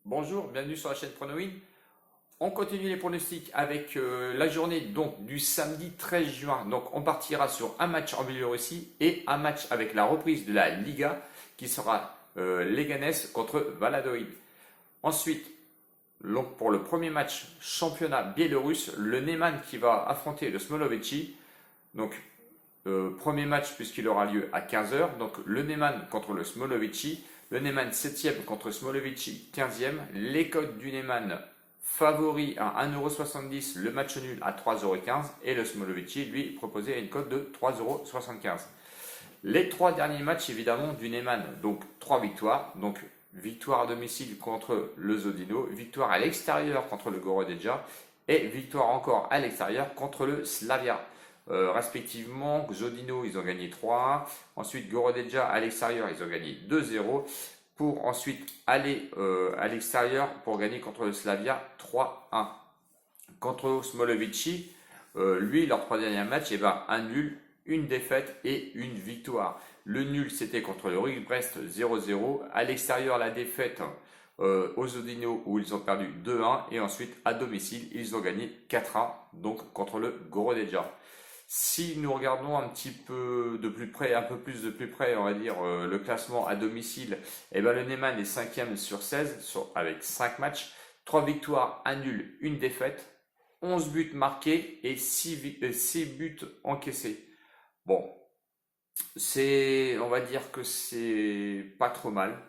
Bonjour, bienvenue sur la chaîne Pronowin. On continue les pronostics avec la journée donc du samedi 13 juin. Donc on partira sur un match en Biélorussie et un match avec la reprise de la Liga qui sera Leganés contre Valladolid. Ensuite, donc, pour le premier match championnat biélorusse, le Neman qui va affronter le Smolovici. Donc premier match puisqu'il aura lieu à 15 h. Donc le Neman contre le Smolovici. Le Neman 7e contre Smolovici 15e. Les codes du Neman favori à 1,70 €, le match nul à 3,15 € et le Smolovici lui proposait une cote de 3,75 €. Les trois derniers matchs évidemment du Neman, donc 3 victoires. Donc victoire à domicile contre le Zodino, victoire à l'extérieur contre le Gorodeja et victoire encore à l'extérieur contre le Slavia. Respectivement, Zodino, ils ont gagné 3-1. Ensuite, Gorodeja à l'extérieur, ils ont gagné 2-0. Pour ensuite aller à l'extérieur pour gagner contre le Slavia 3-1. Contre Smolovici, lui, leurs trois derniers matchs, un nul, une défaite et une victoire. Le nul, c'était contre le RUG Brest 0-0. À l'extérieur, la défaite au Zodino où ils ont perdu 2-1. Et ensuite, à domicile, ils ont gagné 4-1, donc contre le Gorodeja. Si nous regardons un petit peu de plus près, un peu plus de plus près, on va dire, le classement à domicile, le Neman est 5e sur 16 avec 5 matchs, 3 victoires, 1 nul, 1 défaite, 11 buts marqués et 6 buts encaissés. Bon, on va dire que c'est pas trop mal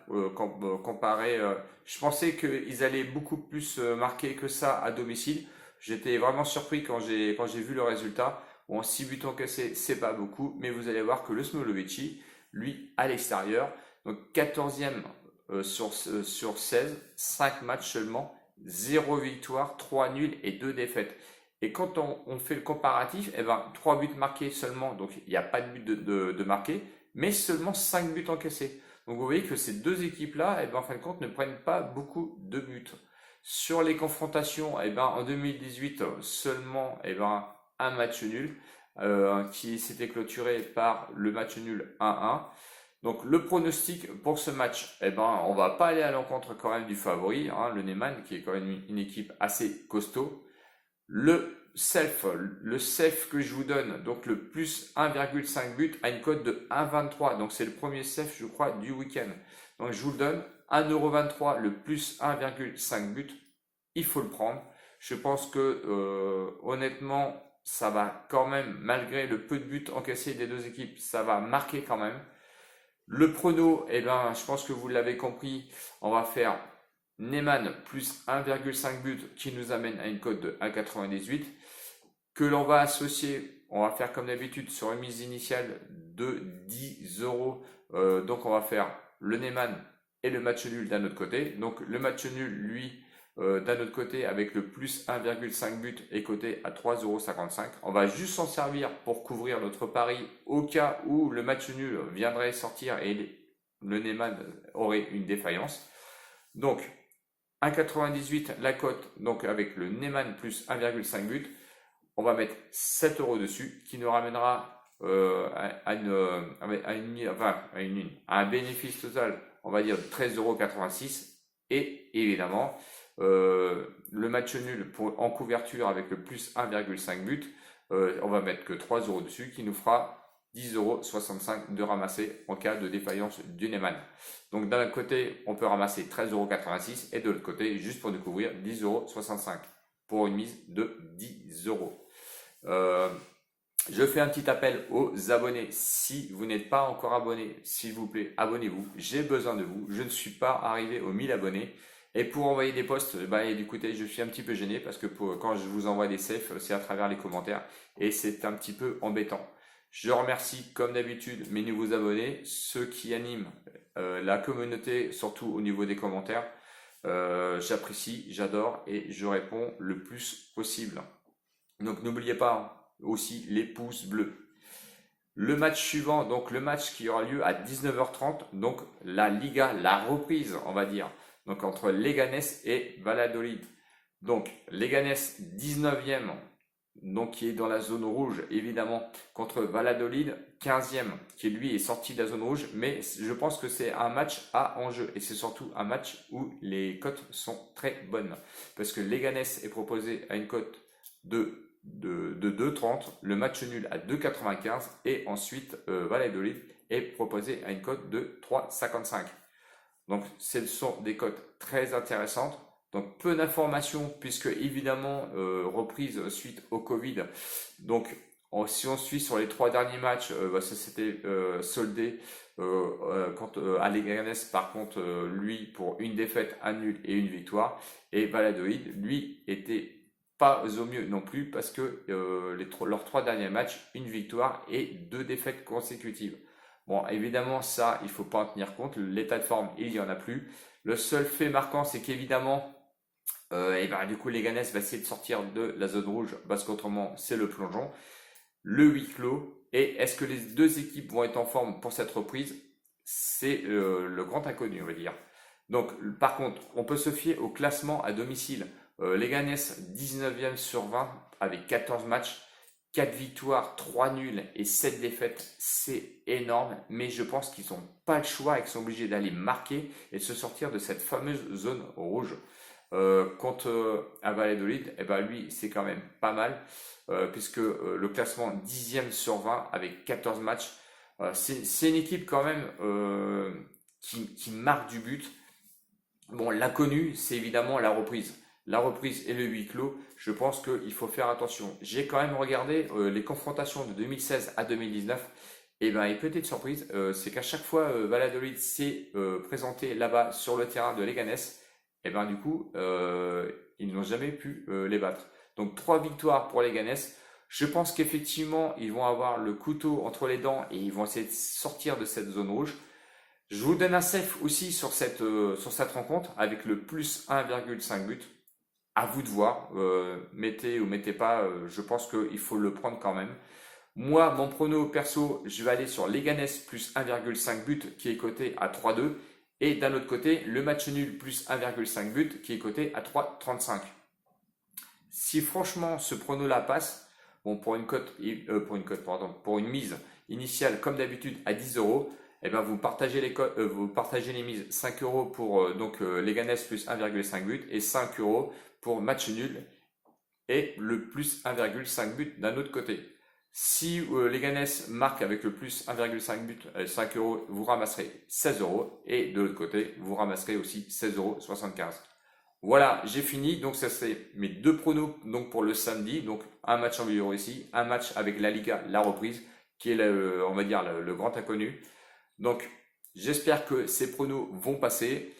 comparé. Je pensais qu'ils allaient beaucoup plus marquer que ça à domicile. J'étais vraiment surpris quand j'ai vu le résultat. Bon, 6 buts encaissés, c'est pas beaucoup, mais vous allez voir que le Smolovici, lui, à l'extérieur, donc 14e sur 16, 5 matchs seulement, 0 victoire, 3 nuls et 2 défaites. Et quand on fait le comparatif, 3 buts marqués seulement, donc il n'y a pas de but de marqué, mais seulement 5 buts encaissés. Donc vous voyez que ces deux équipes-là, en fin de compte, ne prennent pas beaucoup de buts. Sur les confrontations, en 2018, seulement un match nul qui s'était clôturé par le match nul 1-1. Donc le pronostic pour ce match, on va pas aller à l'encontre quand même du favori, hein, le Neman qui est quand même une équipe assez costaud. Le self que je vous donne, donc le plus 1,5 but a une cote de 1,23. Donc c'est le premier self, je crois, du week-end. Donc je vous le donne, 1,23 € le plus 1,5 but, il faut le prendre. Je pense que honnêtement, ça va quand même, malgré le peu de buts encaissés des deux équipes, ça va marquer quand même. Le prono, je pense que vous l'avez compris, on va faire Neman plus 1,5 but qui nous amène à une cote de 1,98 que l'on va associer, on va faire comme d'habitude sur une mise initiale de 10 €. Donc on va faire le Neman et le match nul d'un autre côté. Donc le match nul, lui, d'un autre côté, avec le plus 1,5 but est coté à 3,55 €. On va juste s'en servir pour couvrir notre pari au cas où le match nul viendrait sortir et le Neman aurait une défaillance. Donc 1,98 la cote, donc avec le Neman plus 1,5 but, on va mettre 7 € dessus, qui nous ramènera à un bénéfice total, on va dire de 13,86 €. Et évidemment, le match nul en couverture avec le plus 1,5 but, on va mettre que 3 € dessus, qui nous fera 10,65 € de ramasser en cas de défaillance du Neman. Donc d'un côté, on peut ramasser 13,86 € et de l'autre côté, juste pour nous couvrir, 10,65 € pour une mise de 10 €. Je fais un petit appel aux abonnés. Si vous n'êtes pas encore abonné, s'il vous plaît, abonnez-vous. J'ai besoin de vous. Je ne suis pas arrivé aux 1000 abonnés. Et pour envoyer des posts, écoutez, je suis un petit peu gêné parce que quand je vous envoie des safes, c'est à travers les commentaires et c'est un petit peu embêtant. Je remercie comme d'habitude mes nouveaux abonnés, ceux qui animent la communauté, surtout au niveau des commentaires. J'apprécie, j'adore et je réponds le plus possible. Donc n'oubliez pas aussi les pouces bleus. Le match suivant, donc le match qui aura lieu à 19h30, donc la Liga, la reprise, on va dire, donc entre Leganés et Valladolid. Donc Leganés 19e, donc qui est dans la zone rouge, évidemment, contre Valladolid, 15e, qui lui est sorti de la zone rouge, mais je pense que c'est un match à enjeu, et c'est surtout un match où les cotes sont très bonnes, parce que Leganés est proposé à une cote de 2,30, le match nul à 2,95, et ensuite Valladolid est proposé à une cote de 3,55. Donc ce sont des cotes très intéressantes. Donc peu d'informations puisque évidemment reprise suite au Covid. Donc si on suit sur les 3 derniers matchs, ça s'était soldé à Leganés par contre lui pour une défaite, un nul et une victoire. Et Valladolid lui était pas au mieux non plus parce que leurs 3 derniers matchs, une victoire et 2 défaites consécutives. Bon, évidemment, ça, il faut pas en tenir compte. L'état de forme, il y en a plus. Le seul fait marquant, c'est qu'évidemment, du coup, Leganés va essayer de sortir de la zone rouge parce qu'autrement, c'est le plongeon. Le huis clos. Et est-ce que les deux équipes vont être en forme pour cette reprise? C'est le grand inconnu, on va dire. Donc, par contre, on peut se fier au classement à domicile. Leganés 19e sur 20 avec 14 matchs. 4 victoires, 3 nuls et 7 défaites, c'est énorme, mais je pense qu'ils n'ont pas le choix et qu'ils sont obligés d'aller marquer et de se sortir de cette fameuse zone rouge. Contre à Valladolid, lui, c'est quand même pas mal, puisque le classement 10e sur 20 avec 14 matchs, c'est une équipe quand même qui marque du but. Bon, l'inconnu, c'est évidemment la reprise. La reprise et le huis clos, je pense qu'il faut faire attention. J'ai quand même regardé les confrontations de 2016 à 2019. Et une petite surprise, c'est qu'à chaque fois Valladolid s'est présenté là-bas sur le terrain de Leganés, du coup, ils n'ont jamais pu les battre. Donc 3 victoires pour Leganés. Je pense qu'effectivement, ils vont avoir le couteau entre les dents et ils vont essayer de sortir de cette zone rouge. Je vous donne un safe aussi sur cette rencontre avec le plus 1,5 but. À vous de voir, mettez ou mettez pas, je pense qu'il faut le prendre quand même. Moi, mon prono perso, je vais aller sur Leganés plus 1,5 but qui est coté à 3,2. Et d'un autre côté, le match nul plus 1,5 but qui est coté à 3,35. Si franchement ce prono-là passe, bon, pour une mise initiale comme d'habitude à 10 euros, vous partagez les mises 5 euros pour Leganés plus 1,5 but et 5 euros pour match nul et le plus 1,5 but d'un autre côté. Si Leganés marque avec le plus 1,5 but, 5 euros, vous ramasserez 16 euros et de l'autre côté, vous ramasserez aussi 16,75 euros. Voilà, j'ai fini. Donc ça c'est mes 2 pronos donc pour le samedi. Donc un match en milieu ici, un match avec la Liga, la reprise, qui est le grand inconnu. Donc j'espère que ces pronos vont passer.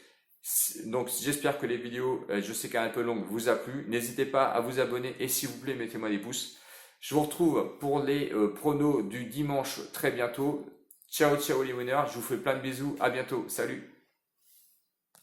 Donc j'espère que les vidéos, je sais qu'elle est un peu longue, vous a plu. N'hésitez pas à vous abonner et s'il vous plaît, mettez-moi des pouces. Je vous retrouve pour les pronos du dimanche très bientôt. Ciao, ciao les winners. Je vous fais plein de bisous. À bientôt. Salut.